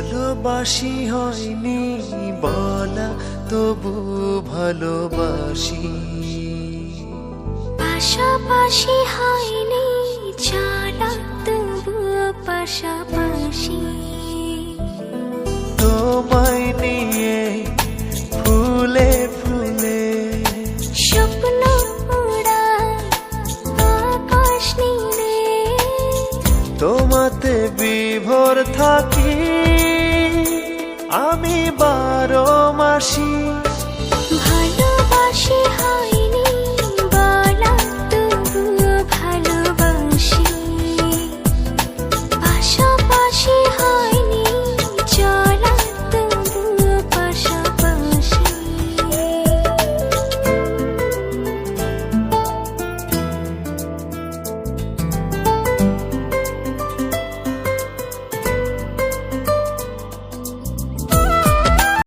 ভালোবাসি হয়নি বলা, তবু ভালোবাসি। পাশাপাশি হয়নি চলা, তবু পাশাপাশি। তোমায় নিয়ে ফুলে ফুলে স্বপ্ন উড়াই আকাশ নীলে, তোমাতে বিভোর থাকি আমি 12 মাসি।